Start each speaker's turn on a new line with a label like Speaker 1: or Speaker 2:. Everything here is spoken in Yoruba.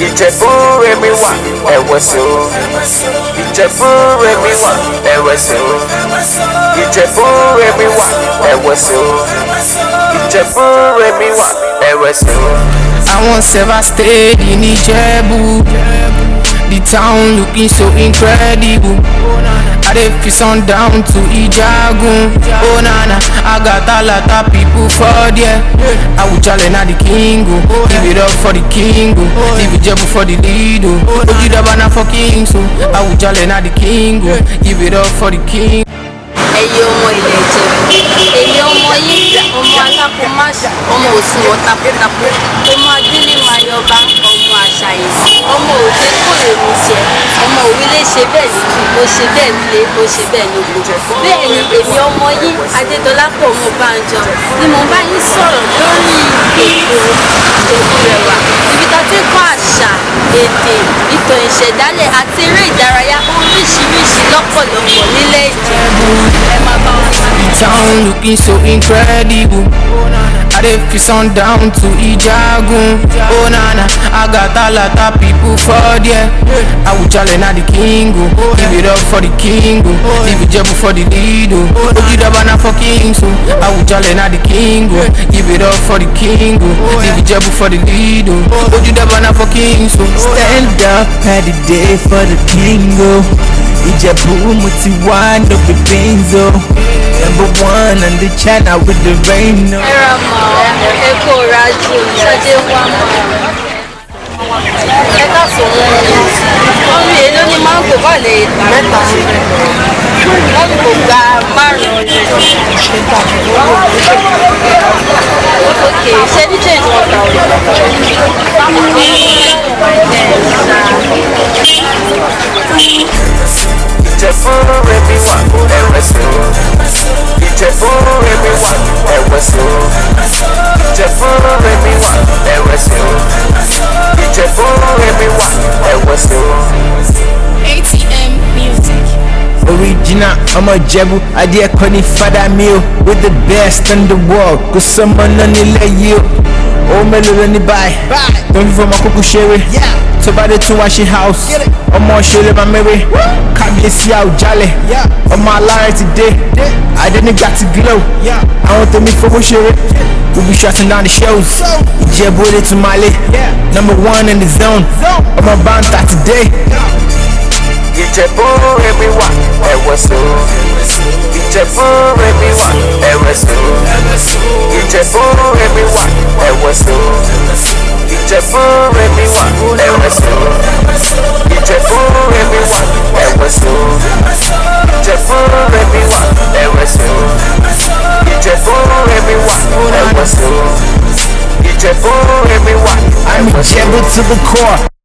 Speaker 1: Ìjẹ̀bú rẹmi wà ẹ̀wẹ̀sọ. Ìjẹ̀bú rẹmi wà ẹ̀wẹ̀sọ. Ìjẹ̀bú rẹmi wà ẹ̀wẹ̀sọ. Ìjẹ̀bú rẹmi wà ẹ̀wẹ̀sọ.
Speaker 2: I once ever stayed in Ijebu. The town looking so incredible. I dey feel sundown to Ijagun. Oh nana, I got a lot of people for there. I will challenge na the king. Give it up for the king. Leave Ijebu for the lead. Ojidabana for king. So I will challenge na the king. Give it up for the king.
Speaker 3: Ẹyẹ ọmọ ilẹ̀ Ìjẹ̀bú, èmi ọmọ yín ọmọ alákòómáṣá, ọmọ òṣùwọ̀n tapotapo, ọmọ adílé mayọba, ọmọ àṣàyèsí, ọmọ òde kò lè mú tiẹ̀, ọmọ òwílé ṣe bẹ́ẹ̀ ní ó ṣe bẹ́ẹ̀ nílé, ó ṣe bẹ́ẹ̀ lóko. Bẹ́ẹ̀ ni èmi ọmọ yín Adédọlápọ̀ Ọmọbánjọ ni mo bá yín sọ̀rọ̀ lórí ètò Ìjẹ̀bú-Rẹwà, ibi tá ti ń kọ́ àṣà, èdè, ìtàn ìṣẹ̀dálẹ̀ àti eré ìdárayá oríṣiríṣi lọ́pọ̀lọpọ̀ nílẹ̀ Ìjẹ̀bú.
Speaker 2: The town looking so incredible. I dey feel sundown to Ijagun. Oh nana, I got a lot of people for there. I will challenge na the king. Give it up for the king. Leave Ijebu for the lead. Ojidabana for king. So I will challenge na the king. Give it up for the king. Leave Ijebu for the lead. Ojidabana for king. So
Speaker 4: stand up at the day for the king. Ijebu muti one of the Benzo. Number one on the channel with the rain.
Speaker 3: Ẹ̀rọ mọ̀ ẹ̀kọ́ rájú ṣáájú wá mọ̀ ẹ ká sọ wọ́n rí èlò ní máńgò bá lè ta mẹ́ta wọ́n kò gba márùn-ún òkè ṣé ní change wọn ta
Speaker 1: Ìjẹ̀bú rẹmi wà ẹ̀wẹ̀sọ. Ìjẹ̀bú rẹmi wà ẹ̀wẹ̀sọ. Ìjẹ̀bú rẹmi wà ẹ̀wẹ̀sọ. Ìjẹ̀bú rẹmi wà ẹ̀wẹ̀sọ.
Speaker 5: ATM Music.
Speaker 4: Original, I'm a Jebu, I did Connie Fada meal with the best in the world. Cause someone on the lay you. Oh, Melo and the buy. Don't you from my Kuku Sherry? So by the two wash house. I'm more sure my Mary. Can't be see how jolly. On my line today. I didn't got to glow. I want to meet for Sherry. We'll be shutting down the shows. Jebu to Mali. Number one in the zone. I'm a banta today.
Speaker 1: Ìjẹ̀bú rẹmi wà ẹ̀wẹ̀sọ. Ìjẹ̀bú rẹmi wà ẹ̀wẹ̀sọ. Ìjẹ̀bú rẹmi wà ẹ̀wẹ̀sọ. Ìjẹ̀bú rẹmi wà ẹ̀wẹ̀sọ. Ìjẹ̀bú rẹmi wà ẹ̀wẹ̀sọ. Ìjẹ̀bú rẹmi wà ẹ̀wẹ̀sọ. Ìjẹ̀bú rẹmi wà ẹ̀wẹ̀sọ. Ìjẹ̀bú rẹmi wà
Speaker 4: I'm
Speaker 1: ẹ̀wẹ̀sọ.
Speaker 4: Jebu to the core.